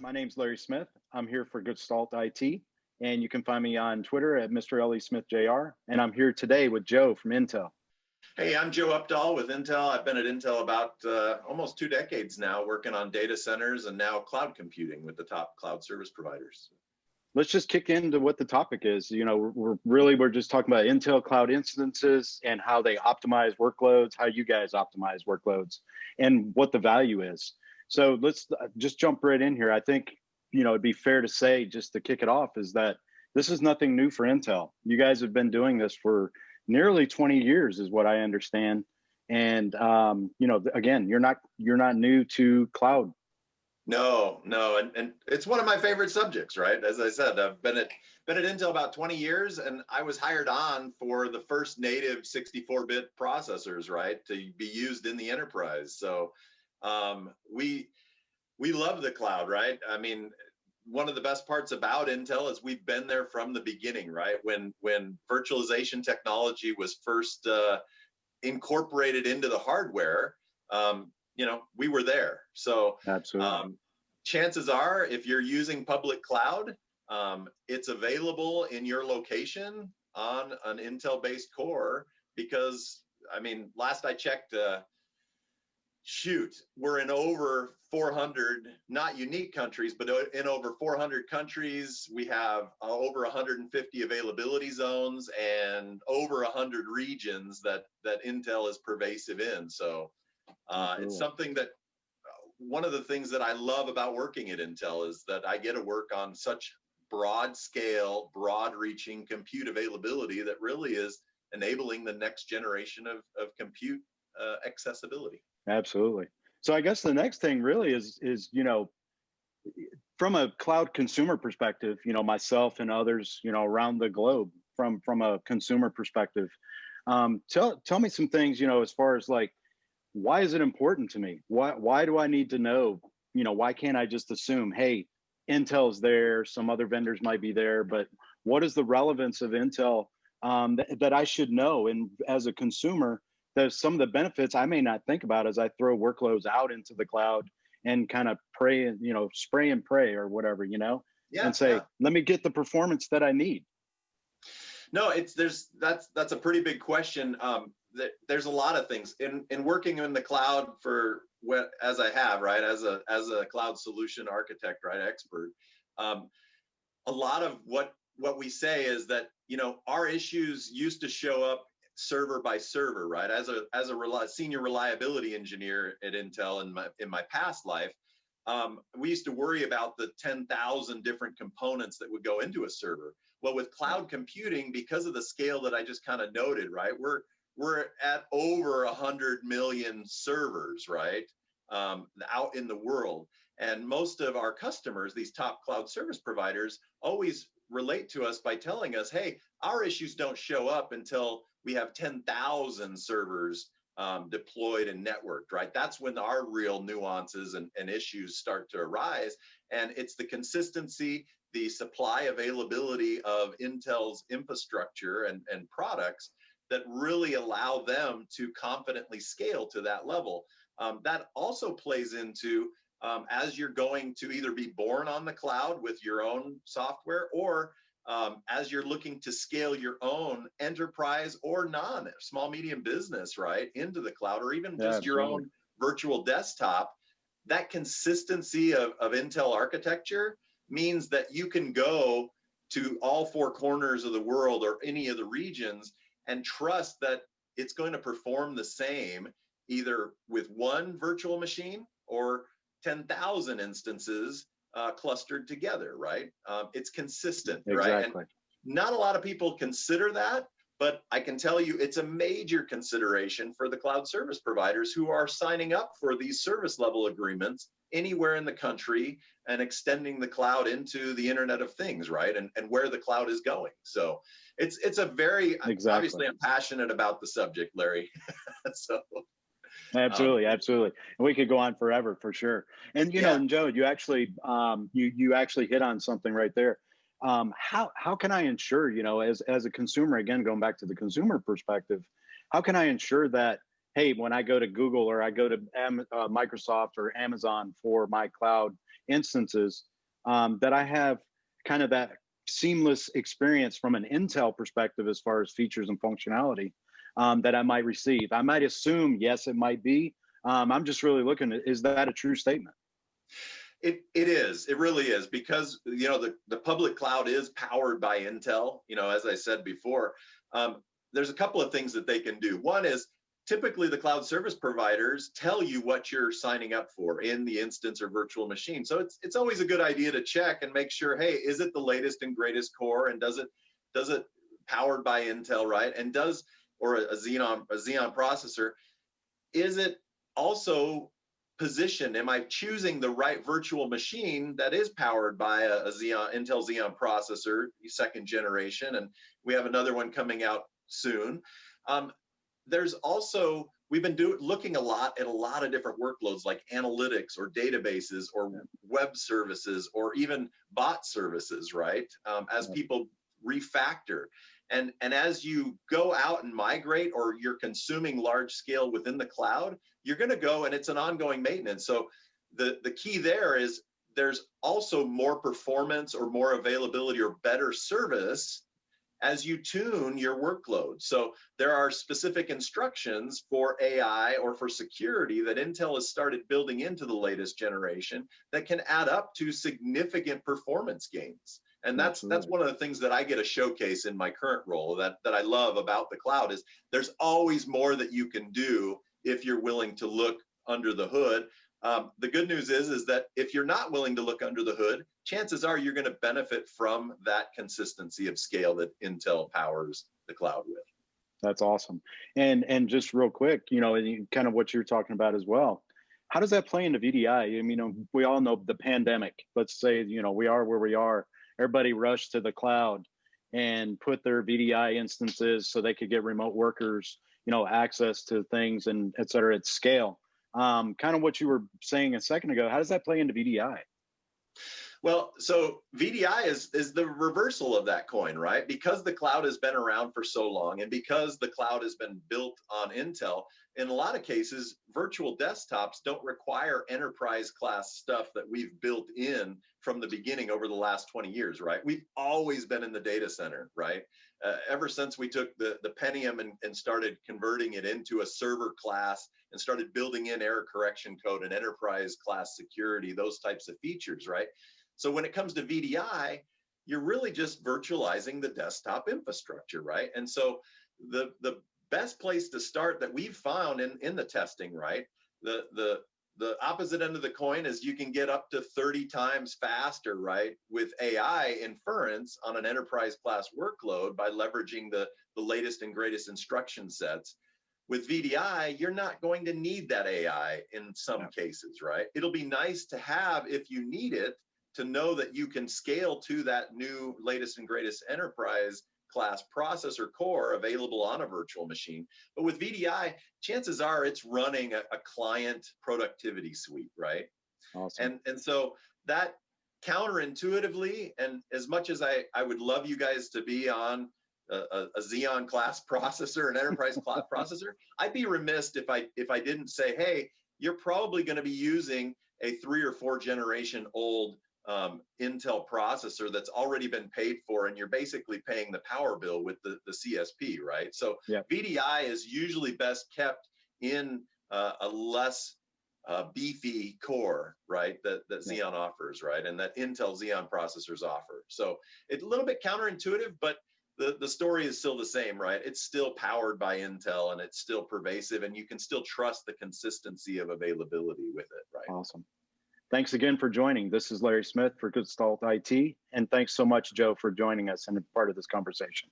My name's Larry Smith. I'm here for Gestalt IT, and you can find me on Twitter at Mr. Ellie Smith Jr. And I'm here today with Joe from Intel. Hey, I'm Joe Opdahl with Intel. I've been at Intel about almost 2 decades now, working on data centers and now cloud computing with the top cloud service providers. Let's just kick into what the topic is. We're just talking about Intel cloud instances and how they optimize workloads, how you guys optimize workloads, and what the value is. So let's just jump right in here. I think, it'd be fair to say, just to kick it off, is that this is nothing new for Intel. You guys have been doing this for nearly 20 years is what I understand. And, again, you're not new to cloud. No, and it's one of my favorite subjects, right? As I said, I've been at Intel about 20 years, and I was hired on for the first native 64-bit processors, right, to be used in the enterprise. So we love the cloud, right? I mean, one of the best parts about Intel is we've been there from the beginning, right? When virtualization technology was first incorporated into the hardware, we were there. So absolutely. Chances are, if you're using public cloud, it's available in your location on an Intel-based core because, last I checked, we're in over 400, not unique countries, but in over 400 countries. We have over 150 availability zones and over 100 regions that Intel is pervasive in. So it's something that one of the things that I love about working at Intel is that I get to work on such broad scale, broad reaching compute availability that really is enabling the next generation of compute accessibility. Absolutely. So I guess the next thing really is from a cloud consumer perspective, myself and others, around the globe from a consumer perspective, tell me some things, as far as like, why is it important to me? Why do I need to know? Why can't I just assume, hey, Intel's there, some other vendors might be there, but what is the relevance of Intel that I should know? And as a consumer, there's some of the benefits I may not think about as I throw workloads out into the cloud and kind of pray and, spray and pray or whatever, and say, let me get the performance that I need. No, that's a pretty big question. There's a lot of things in working in the cloud as I have, right, as a cloud solution architect, right, expert. A lot of what we say is that, our issues used to show up server by server, right? As a senior reliability engineer at Intel in my past life, we used to worry about the 10,000 different components that would go into a server. Well, with cloud computing, because of the scale that I just kind of noted, right, we're at over 100 million servers, right, out in the world. And most of our customers, these top cloud service providers, always relate to us by telling us, hey, our issues don't show up until we have 10,000 servers deployed and networked, right? That's when our real nuances and issues start to arise. And it's the consistency, the supply availability of Intel's infrastructure and products that really allow them to confidently scale to that level. That also plays into as you're going to either be born on the cloud with your own software, or as you're looking to scale your own enterprise or small, medium business, right, into the cloud, or even just your own virtual desktop, that consistency of Intel architecture means that you can go to all four corners of the world or any of the regions and trust that it's going to perform the same, either with one virtual machine or 10,000 instances clustered together, right? It's consistent, right? And not a lot of people consider that, but I can tell you it's a major consideration for the cloud service providers who are signing up for these service level agreements anywhere in the country and extending the cloud into the Internet of Things, right? And where the cloud is going. So it's a very, obviously I'm passionate about the subject, Larry. So. Absolutely. And we could go on forever for sure. And, and Joe, you actually, you actually hit on something right there. How can I ensure, as a consumer, again, going back to the consumer perspective, how can I ensure that, hey, when I go to Google or I go to Microsoft or Amazon for my cloud instances, that I have kind of that seamless experience from an Intel perspective as far as features and functionality that I might receive. I might assume, yes, it might be. I'm just really looking at, is that a true statement? It is. It really is, because the public cloud is powered by Intel. As I said before, there's a couple of things that they can do. One is, typically the cloud service providers tell you what you're signing up for in the instance or virtual machine. So it's always a good idea to check and make sure, hey, is it the latest and greatest core, and does it powered by Intel, right? And or a Xeon processor, is it also positioned? Am I choosing the right virtual machine that is powered by a Intel Xeon processor, second generation, and we have another one coming out soon. There's also, we've been looking a lot at a lot of different workloads like analytics or databases or web services or even bot services, right? As people refactor. And as you go out and migrate, or you're consuming large scale within the cloud, you're going to go, and it's an ongoing maintenance. So the key there is, there's also more performance or more availability or better service as you tune your workload. So there are specific instructions for AI or for security that Intel has started building into the latest generation that can add up to significant performance gains. And that's one of the things that I get a showcase in my current role that I love about the cloud, is there's always more that you can do if you're willing to look under the hood. The good news is that if you're not willing to look under the hood, chances are you're going to benefit from that consistency of scale that Intel powers the cloud with. That's awesome. And just real quick, and kind of what you're talking about as well. How does that play into VDI? I mean, we all know the pandemic. Let's say, we are where we are. Everybody rushed to the cloud and put their VDI instances so they could get remote workers, access to things and et cetera at scale. Kind of what you were saying a second ago, how does that play into VDI? Well, so VDI is the reversal of that coin, right? Because the cloud has been around for so long, and because the cloud has been built on Intel, in a lot of cases, virtual desktops don't require enterprise class stuff that we've built in from the beginning over the last 20 years, right? We've always been in the data center, right? Ever since we took the Pentium and started converting it into a server class and started building in error correction code and enterprise class security, those types of features, right? So when it comes to VDI, you're really just virtualizing the desktop infrastructure, right? And so the best place to start that we've found in the testing, right? The opposite end of the coin is you can get up to 30 times faster, right? With AI inference on an enterprise class workload by leveraging the latest and greatest instruction sets. With VDI, you're not going to need that AI in some cases, right? It'll be nice to have if you need it, to know that you can scale to that new latest and greatest enterprise class processor core available on a virtual machine. But with VDI, chances are it's running a client productivity suite, right? Awesome. And so that counterintuitively, and as much as I would love you guys to be on a Xeon class processor, an enterprise class processor, I'd be remiss if I didn't say, hey, you're probably going to be using a 3 or 4 generation old Intel processor that's already been paid for, and you're basically paying the power bill with the CSP, right? So VDI is usually best kept in a less beefy core, right? That Xeon offers, right? And that Intel Xeon processors offer. So it's a little bit counterintuitive, but the story is still the same, right? It's still powered by Intel, and it's still pervasive, and you can still trust the consistency of availability with it, right? Awesome. Thanks again for joining. This is Larry Smith for Gestalt IT. And thanks so much, Joe, for joining us and part of this conversation.